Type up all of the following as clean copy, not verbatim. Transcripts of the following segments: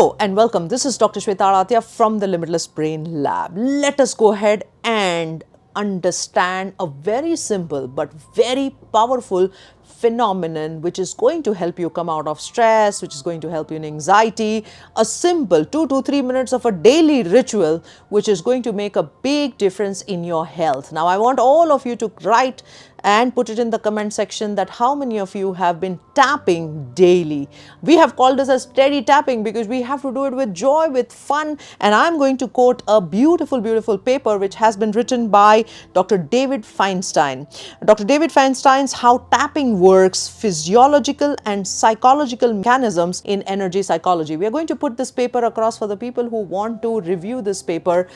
Hello and welcome. This is Dr. Sweta Adatia from the Limitless Brain Lab. Let us go ahead and understand a very simple but very powerful phenomenon which is going to help you come out of stress, which is going to help you in anxiety. A simple 2 to 3 minutes of a daily ritual which is going to make a big difference in your health. Now I want all of you to write and put it in the comment section that how many of you have been tapping daily. We have called this as steady tapping because we have to do it with joy, with fun, and I'm going to quote a beautiful paper which has been written by Dr. David Feinstein. Dr. David Feinstein's How Tapping Works, Physiological and Psychological Mechanisms in Energy Psychology. We are going to put this paper across for the people who want to review this paper.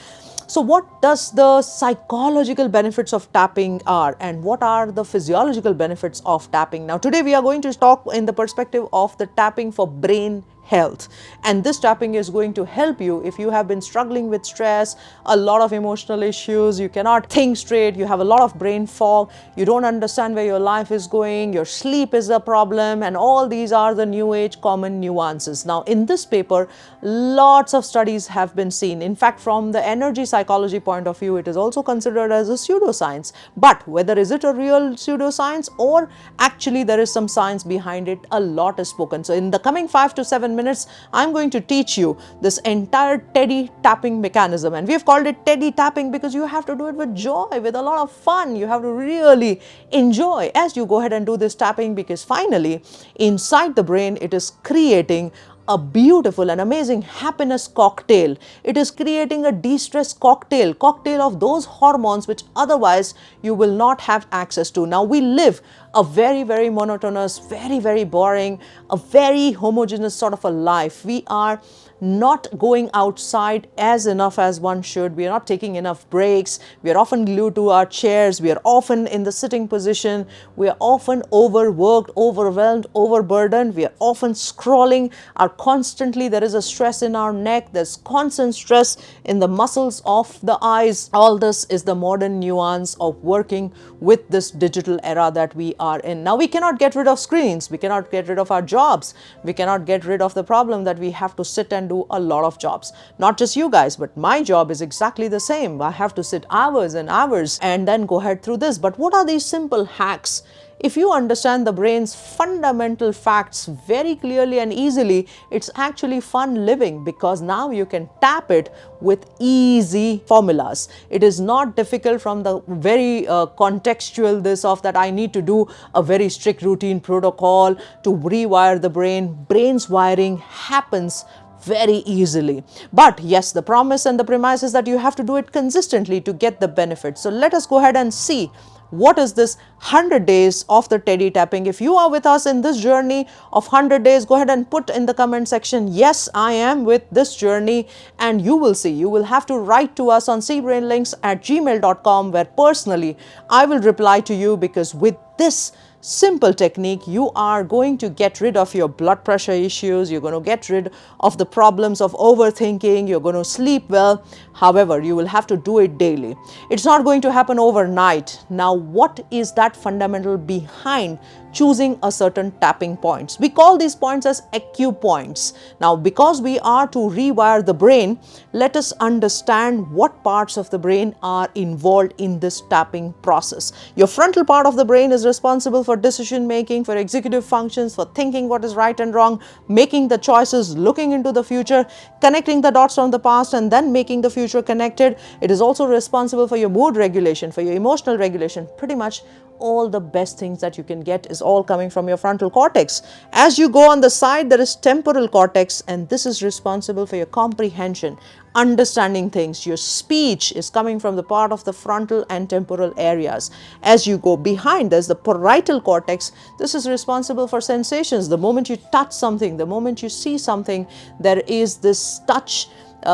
So what does the psychological benefits of tapping are and what are the physiological benefits of tapping? Now today we are going to talk in the perspective of the tapping for brain health, and this tapping is going to help you if you have been struggling with stress, a lot of emotional issues, you cannot think straight, you have a lot of brain fog, you don't understand where your life is going, your sleep is a problem, and all these are the new age common nuances. Now in this paper lots of studies have been seen. In fact, from the energy psychology point of view, it is also considered as a pseudoscience, but whether is it a real pseudoscience or actually there is some science behind it, a lot is spoken. So in the coming 5 to 7 minutes, I'm going to teach you this entire teddy tapping mechanism, and we've called it teddy tapping because you have to do it with joy, with a lot of fun. You have to really enjoy as you go ahead and do this tapping, because finally inside the brain it is creating a beautiful and amazing happiness cocktail. It is creating a de-stress cocktail of those hormones which otherwise you will not have access to. Now we live a very monotonous, very boring, a very homogeneous sort of a life. We are not going outside as enough as one should. We are not taking enough breaks. We are often glued to our chairs. We are often in the sitting position. We are often overworked, overwhelmed, overburdened. We are often scrolling. There is a stress in our neck. There's constant stress in the muscles of the eyes. All this is the modern nuance of working with this digital era that we are in. Now we cannot get rid of screens. We cannot get rid of our jobs. We cannot get rid of the problem that we have to sit and do a lot of jobs. Not just you guys, but my job is exactly the same. I have to sit hours and hours and then go ahead through this. But what are these simple hacks? If you understand the brain's fundamental facts very clearly and easily, it's actually fun living, because now you can tap it with easy formulas. It is not difficult from the very contextual this of that I need to do a very strict routine protocol to rewire the brain. Brain's wiring happens very easily. But yes, the promise and the premise is that you have to do it consistently to get the benefits. So let us go ahead and see what is this 100 days of the teddy tapping. If you are with us in this journey of 100 days, go ahead and put in the comment section, yes, I am with this journey, and you will see. You will have to write to us on cbrainlinks@gmail.com, where personally I will reply to you, because with this simple technique, you are going to get rid of your blood pressure issues. You're going to get rid of the problems of overthinking. You're going to sleep well. However, you will have to do it daily. It's not going to happen overnight. Now, what is that fundamental behind choosing a certain tapping points? We call these points as acupoints. Now, because we are to rewire the brain, let us understand what parts of the brain are involved in this tapping process. Your frontal part of the brain is responsible for decision making, for executive functions, for thinking what is right and wrong, making the choices, looking into the future, connecting the dots from the past, and then making the future connected. It is also responsible for your mood regulation, for your emotional regulation. Pretty much all the best things that you can get is all coming from your frontal cortex. As you go on the side, there is temporal cortex, and this is responsible for your comprehension, understanding things. Your speech is coming from the part of the frontal and temporal areas. As you go behind, there's the parietal cortex. This is responsible for sensations. The moment you touch something, the moment you see something, there is this touch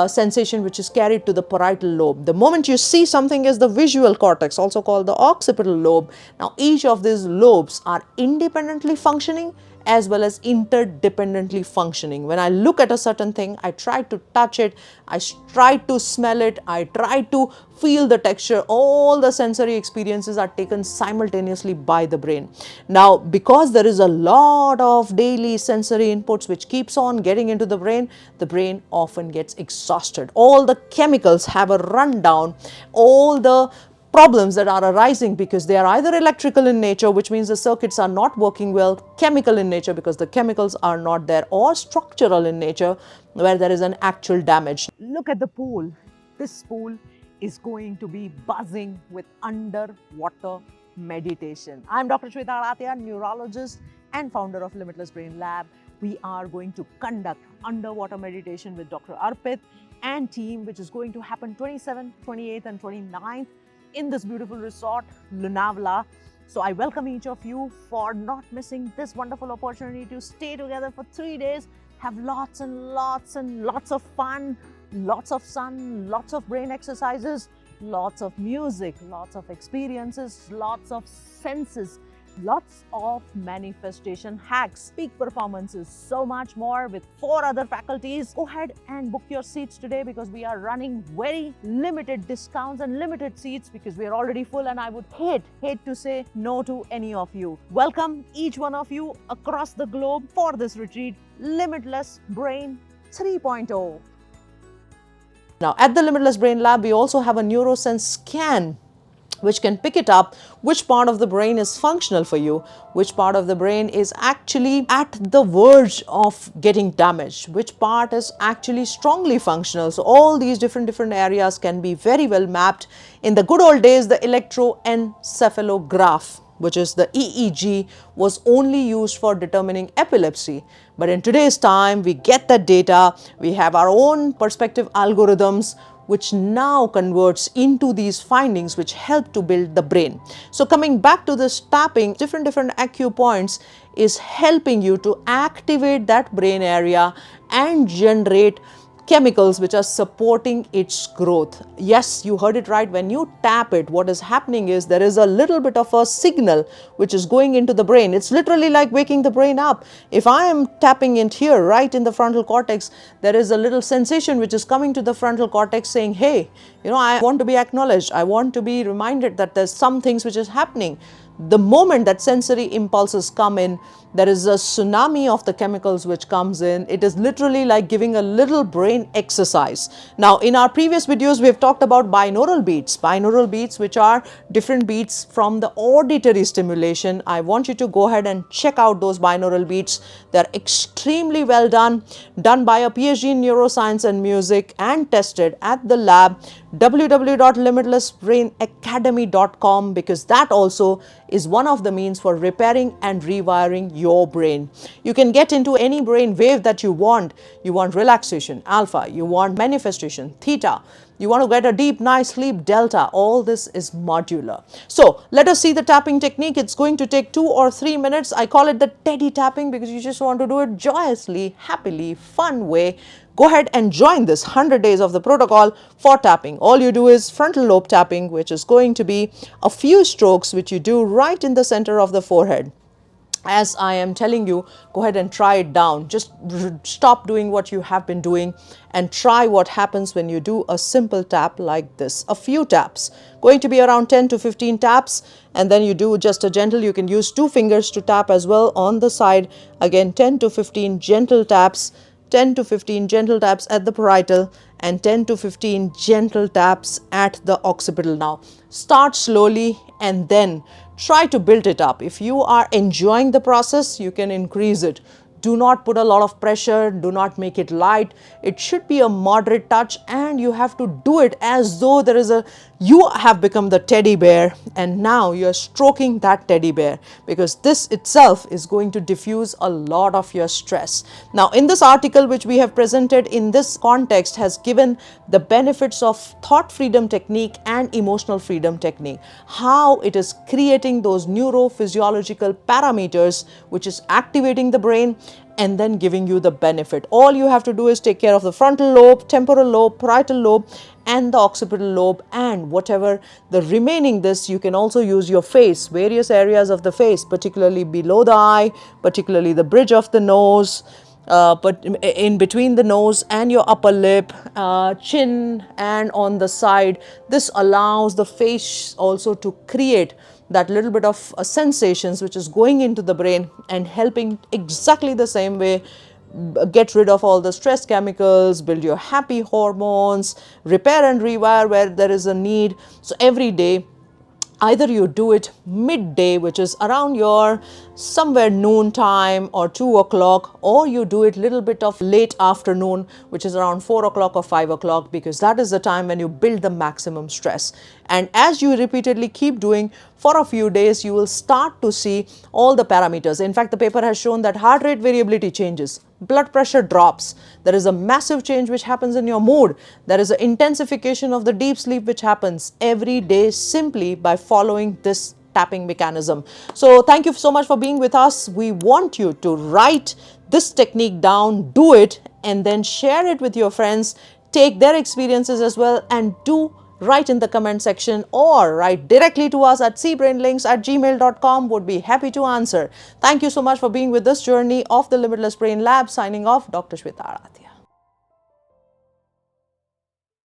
sensation which is carried to the parietal lobe. The moment you see something is the visual cortex, also called the occipital lobe. Now each of these lobes are independently functioning as well as interdependently functioning. When I look at a certain thing, I try to touch it, I try to smell it, I try to feel the texture. All the sensory experiences are taken simultaneously by the brain. Now, because there is a lot of daily sensory inputs which keeps on getting into the brain often gets exhausted. All the chemicals have a rundown, all the problems that are arising because they are either electrical in nature, which means the circuits are not working well, chemical in nature because the chemicals are not there, or structural in nature where there is an actual damage. Look at the pool. This pool is going to be buzzing with underwater meditation. I'm Dr. Sweta Adatia, neurologist and founder of Limitless Brain Lab. We are going to conduct underwater meditation with Dr. Arpit and team, which is going to happen 27th, 28th and 29th in this beautiful resort, Lonavala. So I welcome each of you for not missing this wonderful opportunity to stay together for 3 days, have lots and lots and lots of fun, lots of sun, lots of brain exercises, lots of music, lots of experiences, lots of senses, lots of manifestation hacks, peak performances, so much more with 4 other faculties. Go ahead and book your seats today because we are running very limited discounts and limited seats because we are already full, and I would hate to say no to any of you. Welcome each one of you across the globe for this retreat, Limitless Brain 3.0. Now, at the Limitless Brain Lab, we also have a Neuroscience scan which can pick it up, which part of the brain is functional for you, which part of the brain is actually at the verge of getting damaged, which part is actually strongly functional. So all these different areas can be very well mapped. In the good old days, the electroencephalograph, which is the EEG, was only used for determining epilepsy. But in today's time, we get that data, we have our own perspective algorithms, which now converts into these findings which help to build the brain. So coming back to this tapping, different acupoints is helping you to activate that brain area and generate chemicals which are supporting its growth. Yes, you heard it right. When you tap it, what is happening is there is a little bit of a signal which is going into the brain. It's literally like waking the brain up. If I am tapping it here, right in the frontal cortex, there is a little sensation which is coming to the frontal cortex saying, hey, I want to be acknowledged. I want to be reminded that there's some things which is happening. The moment that sensory impulses come in, there is a tsunami of the chemicals which comes in. It is literally like giving a little brain exercise. Now, in our previous videos, we have talked about binaural beats. Binaural beats, which are different beats from the auditory stimulation. I want you to go ahead and check out those binaural beats. They're extremely well done by a PhD in neuroscience and music and tested at the lab, www.limitlessbrainacademy.com, because that also is one of the means for repairing and rewiring your brain. You can get into any brain wave that you want. You want relaxation, alpha, you want manifestation, theta, you want to get a deep, nice sleep, delta. All this is modular. So let us see the tapping technique. It's going to take 2 or 3 minutes. I call it the teddy tapping because you just want to do it joyously, happily, fun way. Go ahead and join this 100 days of the protocol for tapping. All you do is frontal lobe tapping, which is going to be a few strokes which you do right in the center of the forehead. As I am telling you, go ahead and try it down. Just stop doing what you have been doing and try what happens when you do a simple tap like this. A few taps, going to be around 10 to 15 taps, and then you do just a gentle, you can use 2 fingers to tap as well on the side. Again, 10 to 15 gentle taps. 10 to 15 gentle taps at the parietal and 10 to 15 gentle taps at the occipital. Now, start slowly and then try to build it up. If you are enjoying the process, you can increase it. Do not put a lot of pressure. Do not make it light. It should be a moderate touch, and you have to do it as though you have become the teddy bear and now you're stroking that teddy bear, because this itself is going to diffuse a lot of your stress. Now, in this article which we have presented in this context has given the benefits of thought freedom technique and emotional freedom technique, how it is creating those neurophysiological parameters which is activating the brain and then giving you the benefit. All you have to do is take care of the frontal lobe, temporal lobe, parietal lobe, and the occipital lobe, and whatever the remaining this, you can also use your face, various areas of the face, particularly below the eye, particularly the bridge of the nose, but in between the nose and your upper lip, chin, and on the side. This allows the face also to create that little bit of sensations which is going into the brain and helping exactly the same way get rid of all the stress chemicals, build your happy hormones, repair and rewire where there is a need. So every day, either you do it midday, which is around your somewhere noon time or 2 o'clock, or you do it little bit of late afternoon, which is around 4 o'clock or 5 o'clock, because that is the time when you build the maximum stress. And as you repeatedly keep doing for a few days, you will start to see all the parameters. In fact, the paper has shown that heart rate variability changes, blood pressure drops, there is a massive change which happens in your mood, there is an intensification of the deep sleep which happens every day simply by following this tapping mechanism. So thank you so much for being with us. We want you to write this technique down, do it, and then share it with your friends, take their experiences as well, and do write in the comment section or write directly to us at cbrainlinks@gmail.com. Would be happy to answer. Thank you so much for being with this journey of the Limitless Brain Lab. Signing off, Dr. Sweta Adatia.